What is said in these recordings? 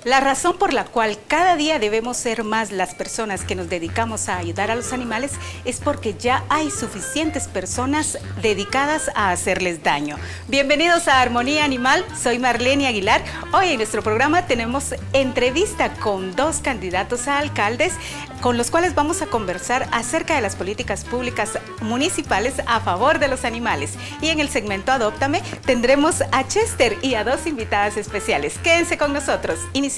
La razón por la cual cada día debemos ser más las personas que nos dedicamos a ayudar a los animales es porque ya hay suficientes personas dedicadas a hacerles daño. Bienvenidos a Armonía Animal, soy Marlene Aguilar. Hoy en nuestro programa tenemos entrevista con dos candidatos a alcaldes con los cuales vamos a conversar acerca de las políticas públicas municipales a favor de los animales. Y en el segmento Adóptame tendremos a Chester y a dos invitadas especiales. Quédense con nosotros. Iniciamos.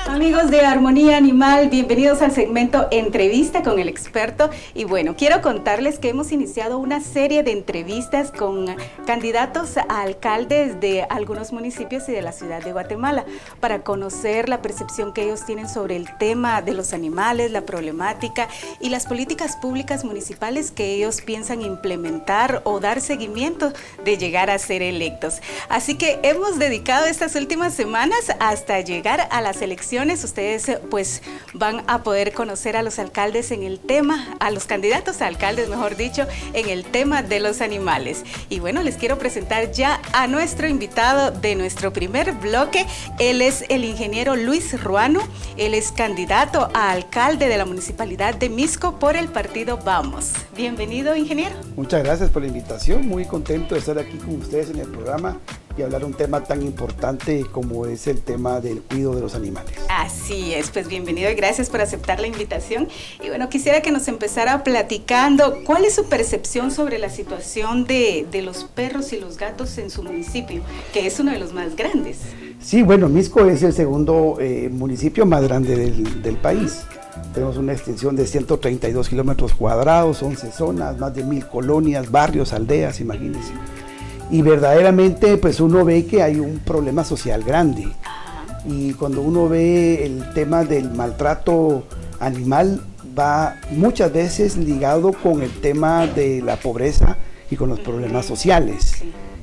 Amigos de Armonía Animal, bienvenidos al segmento Entrevista con el Experto. Y bueno, quiero contarles que hemos iniciado una serie de entrevistas con candidatos a alcaldes de algunos municipios y de la ciudad de Guatemala para conocer la percepción que ellos tienen sobre el tema de los animales, la problemática y las políticas públicas municipales que ellos piensan implementar o dar seguimiento de llegar a ser electos. Así que hemos dedicado estas últimas semanas hasta llegar a las elecciones. Ustedes pues van a poder conocer a los alcaldes en el tema, a los candidatos a alcaldes, mejor dicho, en el tema de los animales. Y bueno, les quiero presentar ya a nuestro invitado de nuestro primer bloque. Él es el ingeniero Luis Ruano. Él es candidato a alcalde de la municipalidad de Misco por el partido Vamos. Bienvenido, ingeniero. Muchas gracias por la invitación. Muy contento de estar aquí con ustedes en el programa y hablar un tema tan importante como es el tema del cuidado de los animales. Así es, pues bienvenido y gracias por aceptar la invitación. Y bueno, quisiera que nos empezara platicando cuál es su percepción sobre la situación de los perros y los gatos en su municipio, que es uno de los más grandes. Sí, bueno, Misco es el segundo municipio más grande del país. Tenemos una extensión de 132 kilómetros cuadrados, 11 zonas, más de 1000 colonias, barrios, aldeas, imagínense. Y verdaderamente pues uno ve que hay un problema social grande. Y cuando uno ve el tema del maltrato animal va muchas veces ligado con el tema de la pobreza y con los problemas sociales.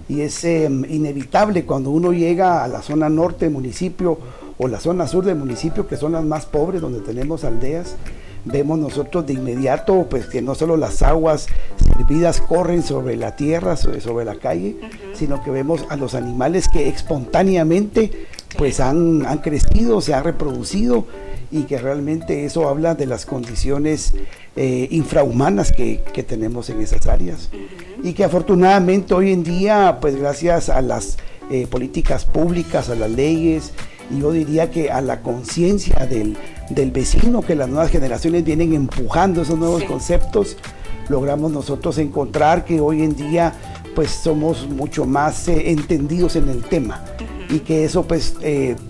Y es inevitable cuando uno llega a la zona norte del municipio o la zona sur del municipio, que son las más pobres, donde tenemos aldeas, vemos nosotros de inmediato pues que no solo las aguas servidas corren sobre la tierra, sobre la calle, sino que vemos a los animales que espontáneamente pues han crecido, se han reproducido, y que realmente eso habla de las condiciones infrahumanas que tenemos en esas áreas. Y que afortunadamente hoy en día, pues gracias a las políticas públicas, a las leyes, y yo diría que a la conciencia del vecino, que las nuevas generaciones vienen empujando esos nuevos conceptos, logramos nosotros encontrar que hoy en día pues somos mucho más entendidos en el tema, y que eso pues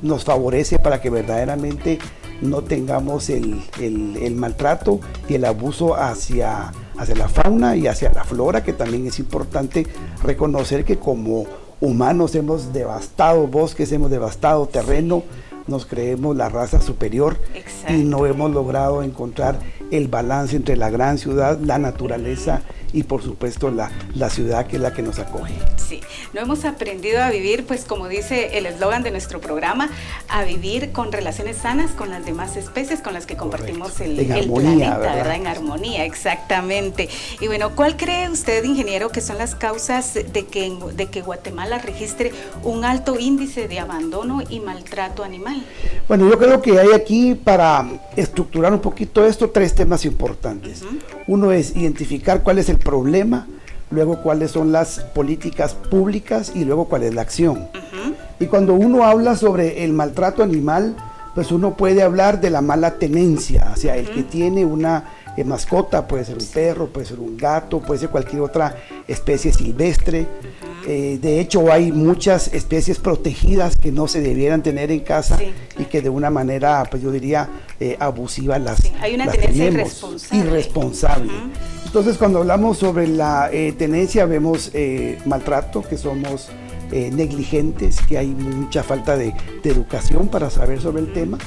nos favorece para que verdaderamente no tengamos el maltrato y el abuso hacia la fauna y hacia la flora, que también es importante reconocer que como humanos hemos devastado bosques, hemos devastado terreno, nos creemos la raza superior. Exacto. Y no hemos logrado encontrar el balance entre la gran ciudad, la naturaleza y por supuesto la ciudad, que es la que nos acoge. Sí, no hemos aprendido a vivir, pues como dice el eslogan de nuestro programa, a vivir con relaciones sanas con las demás especies con las que compartimos el planeta, ¿verdad? En armonía, exactamente. Y bueno, ¿cuál cree usted, ingeniero, que son las causas de que Guatemala registre un alto índice de abandono y maltrato animal? Bueno, yo creo que hay aquí, para estructurar un poquito esto, tres temas importantes. Uno es identificar cuál es el problema, luego cuáles son las políticas públicas y luego cuál es la acción. Y cuando uno habla sobre el maltrato animal, pues uno puede hablar de la mala tenencia, o sea, el que tiene una mascota, puede ser un perro, puede ser un gato, puede ser cualquier otra especie silvestre. De hecho, hay muchas especies protegidas que no se debieran tener en casa y que de una manera, pues yo diría, abusiva las hay una tenencia irresponsable. Entonces, cuando hablamos sobre la tenencia, vemos maltrato, que somos negligentes, que hay mucha falta de educación para saber sobre el tema.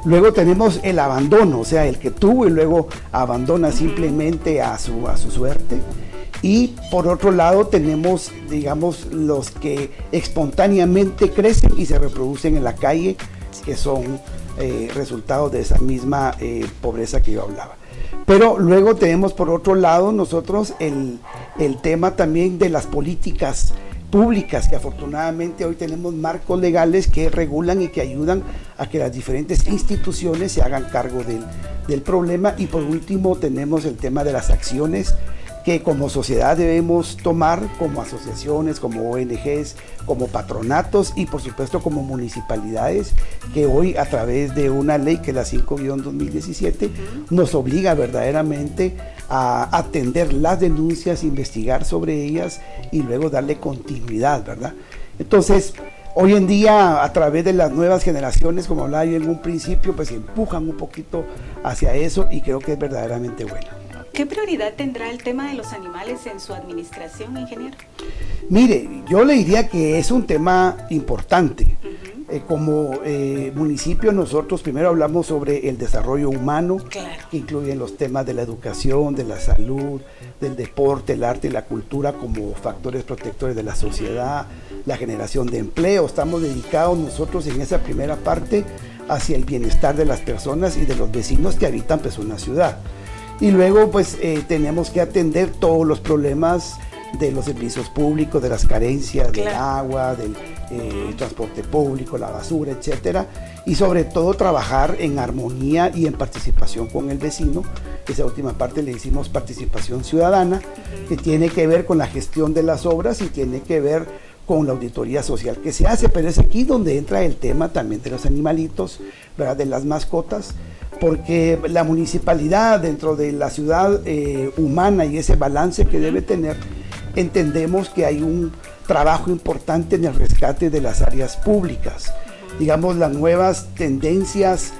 Luego tenemos el abandono, o sea, el que tuvo y luego abandona simplemente a su suerte. Y por otro lado tenemos, digamos, los que espontáneamente crecen y se reproducen en la calle, que son resultados de esa misma pobreza que yo hablaba. Pero luego tenemos por otro lado nosotros el tema también de las políticas públicas, que afortunadamente hoy tenemos marcos legales que regulan y que ayudan a que las diferentes instituciones se hagan cargo del problema. Y por último tenemos el tema de las acciones que como sociedad debemos tomar, como asociaciones, como ONGs, como patronatos y por supuesto como municipalidades, que hoy a través de una ley que es la 5-2017 nos obliga verdaderamente a atender las denuncias, investigar sobre ellas y luego darle continuidad, ¿verdad? Entonces, hoy en día, a través de las nuevas generaciones, como hablaba yo en un principio, pues empujan un poquito hacia eso y creo que es verdaderamente bueno. ¿Qué prioridad tendrá el tema de los animales en su administración, ingeniero? Mire, yo le diría que es un tema importante. Como municipio nosotros primero hablamos sobre el desarrollo humano, claro, que incluyen los temas de la educación, de la salud, del deporte, el arte y la cultura como factores protectores de la sociedad, la generación de empleo. Estamos dedicados nosotros en esa primera parte hacia el bienestar de las personas y de los vecinos que habitan pues una ciudad. Y luego pues tenemos que atender todos los problemas de los servicios públicos, de las carencias, claro, del agua, del transporte público, la basura, etcétera, y sobre todo trabajar en armonía y en participación con el vecino. Esa última parte le decimos participación ciudadana, que tiene que ver con la gestión de las obras y tiene que ver con la auditoría social que se hace, pero es aquí donde entra el tema también de los animalitos, ¿verdad?, de las mascotas, porque la municipalidad dentro de la ciudad humana y ese balance que debe tener, entendemos que hay un trabajo importante en el rescate de las áreas públicas. Digamos, las nuevas tendencias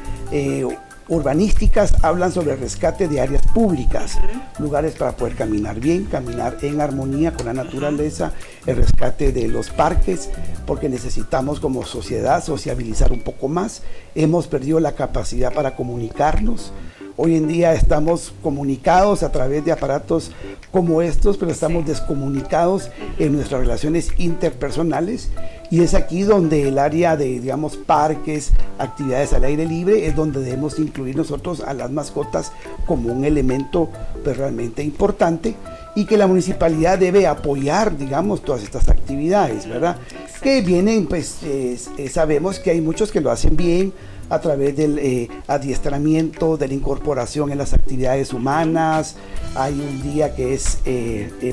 urbanísticas hablan sobre el rescate de áreas públicas, lugares para poder caminar bien, caminar en armonía con la naturaleza, el rescate de los parques, porque necesitamos como sociedad sociabilizar un poco más. Hemos perdido la capacidad para comunicarnos. Hoy en día estamos comunicados a través de aparatos como estos, pero estamos descomunicados en nuestras relaciones interpersonales, y es aquí donde el área de, digamos, parques, actividades al aire libre, es donde debemos incluir nosotros a las mascotas como un elemento pues, realmente importante, y que la municipalidad debe apoyar, digamos, todas estas actividades, ¿verdad? Que vienen, pues, sabemos que hay muchos que lo hacen bien, a través del adiestramiento, de la incorporación en las actividades humanas. Hay un día que es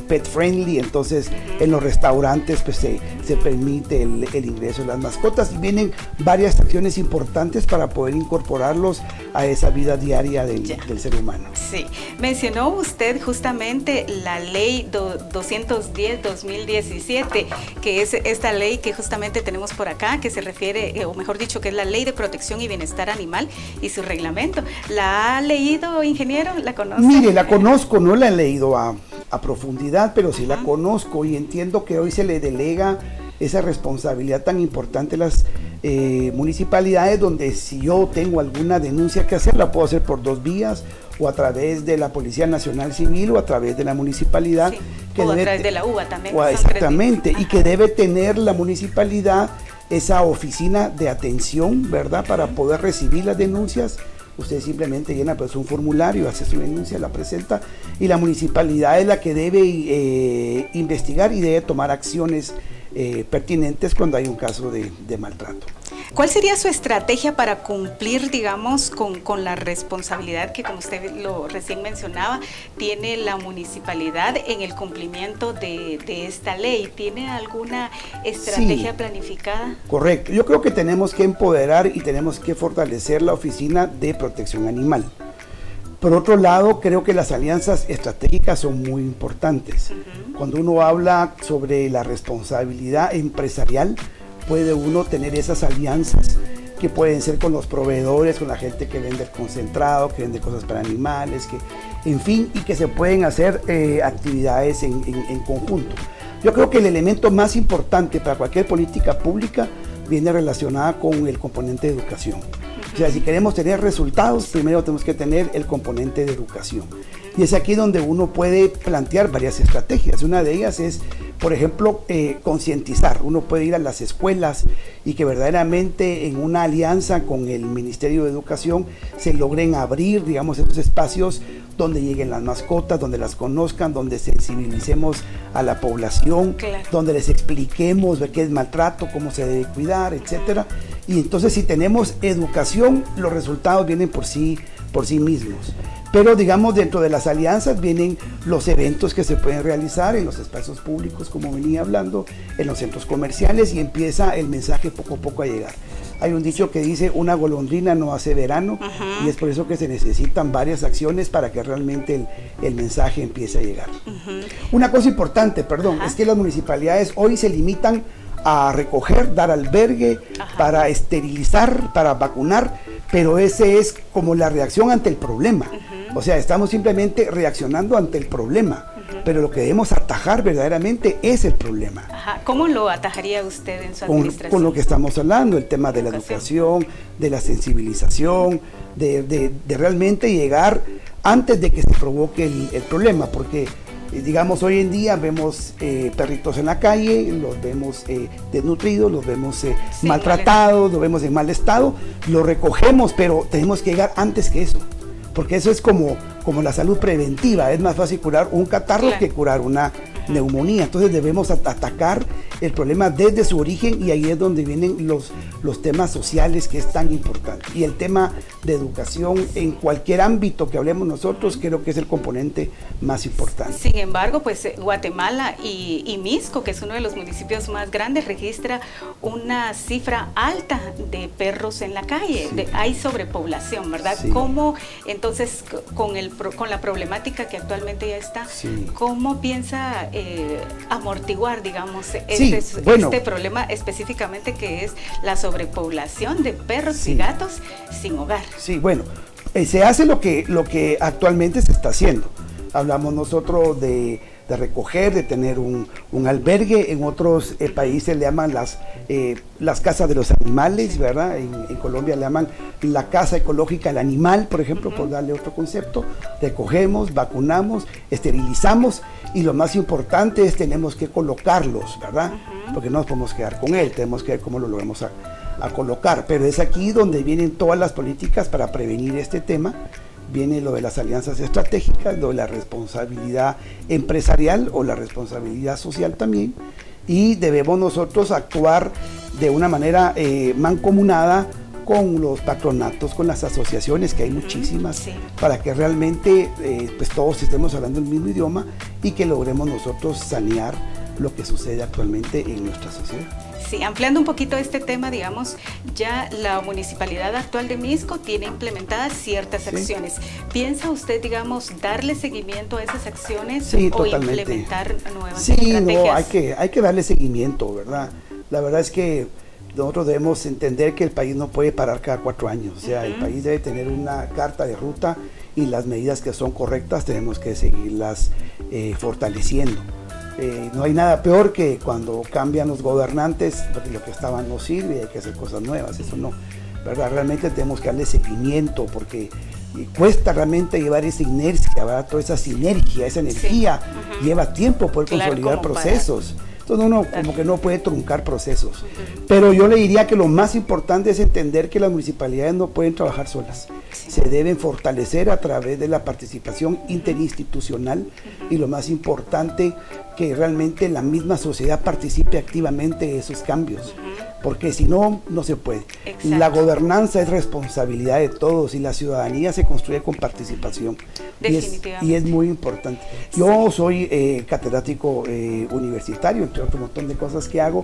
pet friendly, entonces en los restaurantes pues se permite el ingreso de las mascotas, y vienen varias acciones importantes para poder incorporarlos a esa vida diaria del ser humano. Sí, mencionó usted justamente la ley 210-2017, que es esta ley que justamente tenemos por acá, que se refiere, o mejor dicho, que es la Ley de Protección y Bienestar Animal y su reglamento. ¿La ha leído, ingeniero? ¿La conoce? Mire, la conozco, no la he leído a profundidad, pero sí la conozco, y entiendo que hoy se le delega esa responsabilidad tan importante a las municipalidades, donde si yo tengo alguna denuncia que hacer, la puedo hacer por dos vías, o a través de la Policía Nacional Civil, o a través de la municipalidad. Sí, o a través de la UBA también. Exactamente, y que debe tener la municipalidad esa oficina de atención, ¿verdad?, para poder recibir las denuncias. Usted simplemente llena pues un formulario, hace su denuncia, la presenta, y la municipalidad es la que debe investigar y debe tomar acciones pertinentes cuando hay un caso de maltrato. ¿Cuál sería su estrategia para cumplir, digamos, con la responsabilidad que, como usted lo recién mencionaba, tiene la municipalidad en el cumplimiento de esta ley? ¿Tiene alguna estrategia planificada? Correcto. Yo creo que tenemos que empoderar y tenemos que fortalecer la Oficina de Protección Animal. Por otro lado, creo que las alianzas estratégicas son muy importantes. Cuando uno habla sobre la responsabilidad empresarial, puede uno tener esas alianzas que pueden ser con los proveedores, con la gente que vende el concentrado, que vende cosas para animales, en fin, y que se pueden hacer actividades en conjunto. Yo creo que el elemento más importante para cualquier política pública viene relacionada con el componente de educación. O sea, si queremos tener resultados, primero tenemos que tener el componente de educación. Y es aquí donde uno puede plantear varias estrategias. Una de ellas es Por ejemplo, concientizar. Uno puede ir a las escuelas y que verdaderamente en una alianza con el Ministerio de Educación se logren abrir, digamos, esos espacios donde lleguen las mascotas, donde las conozcan, donde sensibilicemos a la población, claro, donde les expliquemos qué es maltrato, cómo se debe cuidar, etcétera. Y entonces, si tenemos educación, los resultados vienen por sí mismos. Pero digamos, dentro de las alianzas vienen los eventos que se pueden realizar en los espacios públicos, como venía hablando, en los centros comerciales, y empieza el mensaje poco a poco a llegar. Hay un dicho que dice, una golondrina no hace verano, y es por eso que se necesitan varias acciones para que realmente el mensaje empiece a llegar. Una cosa importante, perdón, es que las municipalidades hoy se limitan a recoger, dar albergue, para esterilizar, para vacunar, pero ese es como la reacción ante el problema. O sea, estamos simplemente reaccionando ante el problema, pero lo que debemos atajar verdaderamente es el problema. ¿Cómo lo atajaría usted en su administración? Con lo que estamos hablando, el tema de la educación, de la sensibilización, de realmente llegar antes de que se provoque el problema, porque digamos, hoy en día vemos perritos en la calle, los vemos desnutridos, los vemos maltratados, los vemos en mal estado, los recogemos, pero tenemos que llegar antes que eso, porque eso es como la salud preventiva. Es más fácil curar un catarro que curar una neumonía. Entonces debemos atacar el problema desde su origen, y ahí es donde vienen los temas sociales, que es tan importante. Y el tema de educación en cualquier ámbito que hablemos nosotros, creo que es el componente más importante. Sin embargo, pues Guatemala y Mixco, que es uno de los municipios más grandes, registra una cifra alta de perros en la calle. Hay sobrepoblación, ¿verdad? ¿Cómo entonces, con la problemática que actualmente ya está, cómo piensa amortiguar, digamos, este problema específicamente, que es la sobrepoblación de perros y gatos sin hogar? Sí, bueno, se hace lo que actualmente se está haciendo. Hablamos nosotros de recoger, de tener un albergue. En otros países le llaman las casas de los animales, ¿verdad? En Colombia le llaman la casa ecológica del animal, por ejemplo, por darle otro concepto. Recogemos, vacunamos, esterilizamos, y lo más importante es tenemos que colocarlos, ¿verdad? Porque no nos podemos quedar con él, tenemos que ver cómo lo logramos a colocar. Pero es aquí donde vienen todas las políticas para prevenir este tema. Viene lo de las alianzas estratégicas, lo de la responsabilidad empresarial o la responsabilidad social también, y debemos nosotros actuar de una manera mancomunada con los patronatos, con las asociaciones, que hay muchísimas, para que realmente pues todos estemos hablando el mismo idioma y que logremos nosotros sanear lo que sucede actualmente en nuestra sociedad. Sí, ampliando un poquito este tema, digamos, ya la municipalidad actual de Mixco tiene implementadas ciertas acciones. ¿Piensa usted, digamos, darle seguimiento a esas acciones o implementar nuevas estrategias? No, hay que darle seguimiento, ¿verdad? La verdad es que nosotros debemos entender que el país no puede parar cada 4 años. O sea, el país debe tener una carta de ruta, y las medidas que son correctas tenemos que seguirlas fortaleciendo. No hay nada peor que cuando cambian los gobernantes, porque lo que estaban no sirve y hay que hacer cosas nuevas. Eso no, ¿verdad? Realmente tenemos que darle seguimiento, porque cuesta realmente llevar esa inercia, ¿verdad? Toda esa sinergia, esa energía, lleva tiempo poder consolidar procesos. Entonces uno como que no puede truncar procesos. Pero yo le diría que lo más importante es entender que las municipalidades no pueden trabajar solas. Se deben fortalecer a través de la participación interinstitucional, y lo más importante, que realmente la misma sociedad participe activamente de esos cambios, porque si no, no se puede. La gobernanza es responsabilidad de todos, y la ciudadanía se construye con participación. Definitivamente. Y es muy importante. Yo soy catedrático universitario, entre otro montón de cosas que hago,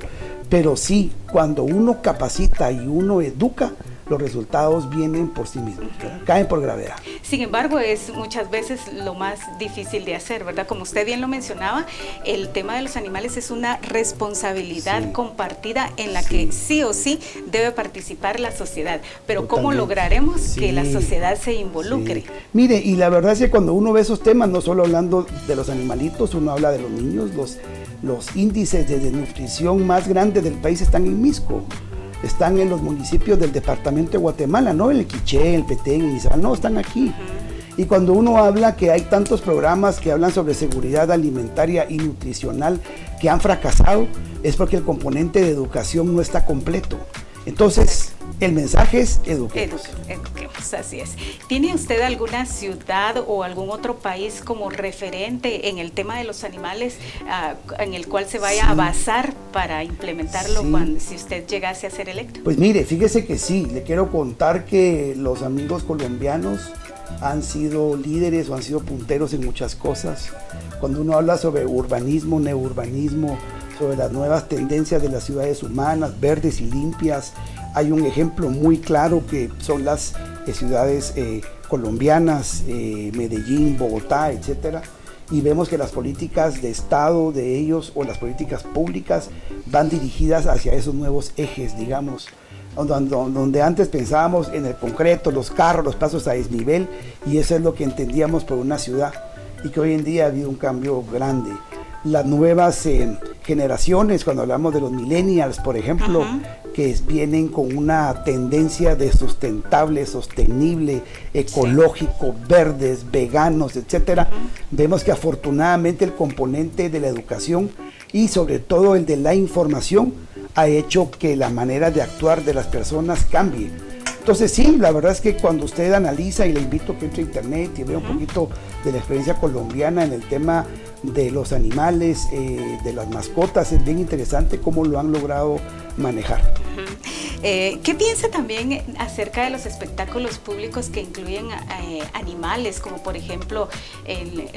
pero sí, cuando uno capacita y uno educa, los resultados vienen por sí mismos, caen por gravedad. Sin embargo, es muchas veces lo más difícil de hacer, ¿verdad? Como usted bien lo mencionaba, el tema de los animales es una responsabilidad compartida, en la que sí o sí debe participar la sociedad. Pero ¿cómo lograremos que la sociedad se involucre? Mire, y la verdad es que cuando uno ve esos temas, no solo hablando de los animalitos, uno habla de los niños. Los índices de desnutrición más grandes del país están en Mixco. Están en los municipios del departamento de Guatemala, no en el Quiché, el Petén, en Izabal, no, están aquí. Y cuando uno habla que hay tantos programas que hablan sobre seguridad alimentaria y nutricional que han fracasado, es porque el componente de educación no está completo. Entonces, el mensaje es eduquemos. Eduquemos, así es. ¿Tiene usted alguna ciudad o algún otro país como referente en el tema de los animales en el cual se vaya a basar para implementarlo si usted llegase a ser electo? Pues mire, fíjese que sí, le quiero contar que los amigos colombianos han sido líderes o han sido punteros en muchas cosas. Cuando uno habla sobre urbanismo, neurbanismo, sobre las nuevas tendencias de las ciudades humanas, verdes y limpias, hay un ejemplo muy claro que son las ciudades colombianas, Medellín, Bogotá, etcétera, y vemos que las políticas de Estado de ellos o las políticas públicas van dirigidas hacia esos nuevos ejes, digamos, donde antes pensábamos en el concreto, los carros, los pasos a desnivel, y eso es lo que entendíamos por una ciudad, y que hoy en día ha habido un cambio grande. Las nuevas generaciones, cuando hablamos de los millennials, por ejemplo, que vienen con una tendencia de sustentable, sostenible, ecológico, verdes, veganos, etcétera, vemos que afortunadamente el componente de la educación y sobre todo el de la información ha hecho que la manera de actuar de las personas cambie. Entonces sí, la verdad es que cuando usted analiza, y le invito a que entre a internet y vea un poquito de la experiencia colombiana en el tema de los animales, de las mascotas, es bien interesante cómo lo han logrado manejar. ¿Qué piensa también acerca de los espectáculos públicos que incluyen animales, como por ejemplo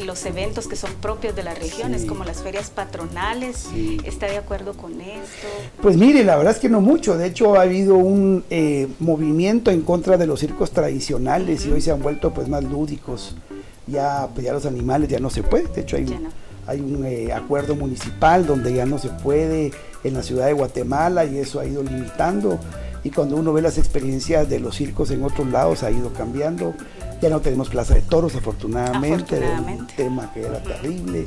los eventos que son propios de las regiones, como las ferias patronales? ¿Está de acuerdo con esto? Pues mire, la verdad es que no mucho. De hecho, ha habido un movimiento en contra de los circos tradicionales y hoy se han vuelto pues más lúdicos. Ya los animales ya no se puede. De hecho, hay un acuerdo municipal donde ya no se puede en la ciudad de Guatemala y eso ha ido limitando. Y cuando uno ve las experiencias de los circos en otros lados ha ido cambiando. Ya no tenemos plaza de toros, afortunadamente. Era un tema que era terrible.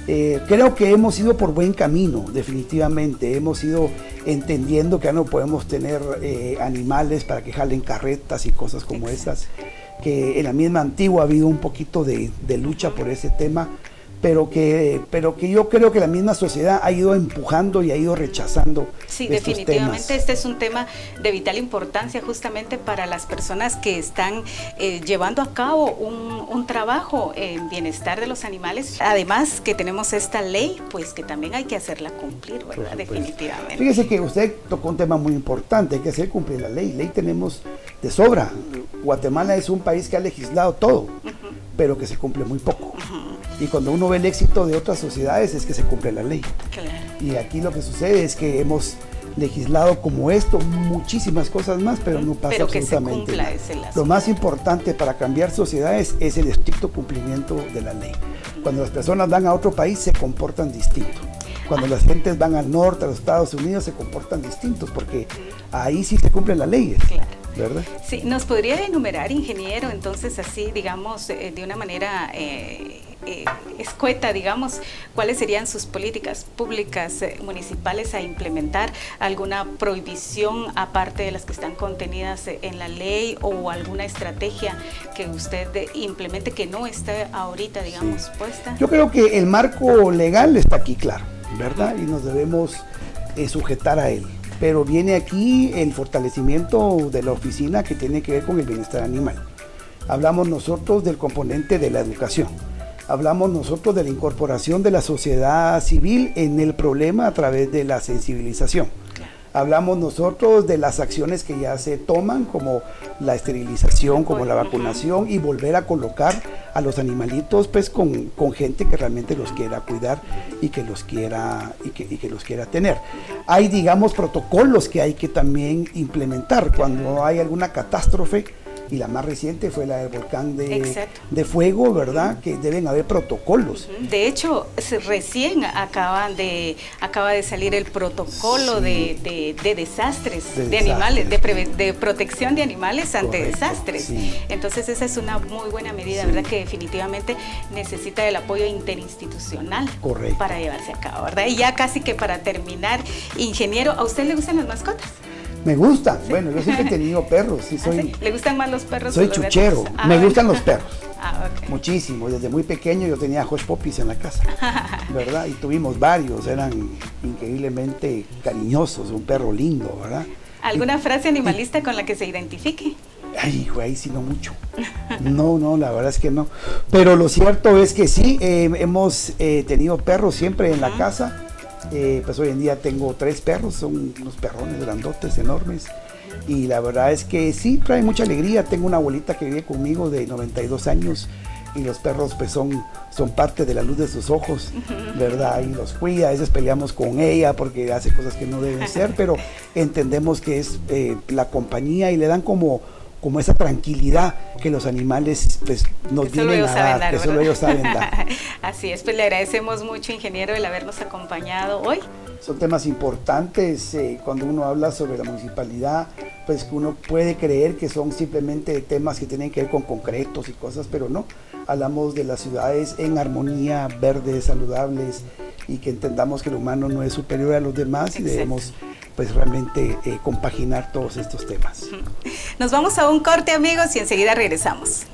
Creo que hemos ido por buen camino, definitivamente. Hemos ido entendiendo que ya no podemos tener animales para que jalen carretas y cosas como esas. Que en la misma Antigua ha habido un poquito de lucha por ese tema, pero que yo creo que la misma sociedad ha ido empujando y ha ido rechazando. Sí, definitivamente este es un tema de vital importancia justamente para las personas que están llevando a cabo un trabajo en bienestar de los animales. Además que tenemos esta ley, pues que también hay que hacerla cumplir, ¿verdad? Definitivamente. Fíjese que usted tocó un tema muy importante, hay que hacer cumplir la ley. Ley tenemos de sobra. Guatemala es un país que ha legislado todo, pero que se cumple muy poco. Y cuando uno ve el éxito de otras sociedades es que se cumple la ley. Claro. Y aquí lo que sucede es que hemos legislado como esto muchísimas cosas más, pero no pasa absolutamente nada. Lo más importante para cambiar sociedades es el estricto cumplimiento de la ley. Cuando las personas van a otro país se comportan distinto. Cuando las gentes van al norte, a los Estados Unidos, se comportan distintos, porque ahí sí se cumplen las leyes. Claro. ¿Verdad? Sí, ¿nos podría enumerar, ingeniero, entonces así, digamos, de una manera escueta, digamos, cuáles serían sus políticas públicas municipales a implementar? ¿Alguna prohibición aparte de las que están contenidas en la ley o alguna estrategia que usted implemente que no esté ahorita, digamos, puesta? Yo creo que el marco legal está aquí claro, ¿verdad? Y nos debemos sujetar a él. Pero viene aquí el fortalecimiento de la oficina que tiene que ver con el bienestar animal. Hablamos nosotros del componente de la educación. Hablamos nosotros de la incorporación de la sociedad civil en el problema a través de la sensibilización. Hablamos nosotros de las acciones que ya se toman, como la esterilización, como la vacunación, y volver a colocar a los animalitos pues con gente que realmente los quiera cuidar y que los quiera tener. Hay, digamos, protocolos que hay que también implementar cuando hay alguna catástrofe, y la más reciente fue la del volcán de Fuego, ¿verdad? Que deben haber protocolos. De hecho, recién acaba de salir el protocolo de desastres de animales, de protección de animales ante desastres. Sí. Entonces esa es una muy buena medida, ¿verdad? Que definitivamente necesita el apoyo interinstitucional para llevarse a cabo, ¿verdad? Y ya casi que para terminar, ingeniero, ¿a usted le gustan las mascotas? Me gustan, bueno, yo siempre he tenido perros. Sí, ¿Sí? ¿Le gustan más los perros? Soy chuchero, me gustan los perros. Okay. Muchísimo, desde muy pequeño yo tenía hush puppies en la casa, ¿verdad? Y tuvimos varios, eran increíblemente cariñosos, un perro lindo, ¿verdad? ¿Alguna frase animalista con la que se identifique? Ay, hijo, ahí sí no mucho. No, la verdad es que no. Pero lo cierto es que sí, hemos tenido perros siempre en la casa. Pues hoy en día tengo 3 perros, son unos perrones grandotes, enormes. Y la verdad es que sí, trae mucha alegría. Tengo una abuelita que vive conmigo de 92 años y los perros pues son parte de la luz de sus ojos, ¿verdad? Y los cuida, a veces peleamos con ella porque hace cosas que no deben ser, pero entendemos que es la compañía y le dan como esa tranquilidad que los animales pues, nos vienen a dar, que solo ellos saben dar. Así es, pues le agradecemos mucho, ingeniero, el habernos acompañado hoy. Son temas importantes cuando uno habla sobre la municipalidad, pues uno puede creer que son simplemente temas que tienen que ver con concretos y cosas, pero no, hablamos de las ciudades en armonía, verdes, saludables, y que entendamos que el humano no es superior a los demás. Exacto. Y debemos pues realmente compaginar todos estos temas. Nos vamos a un corte, amigos, y enseguida regresamos.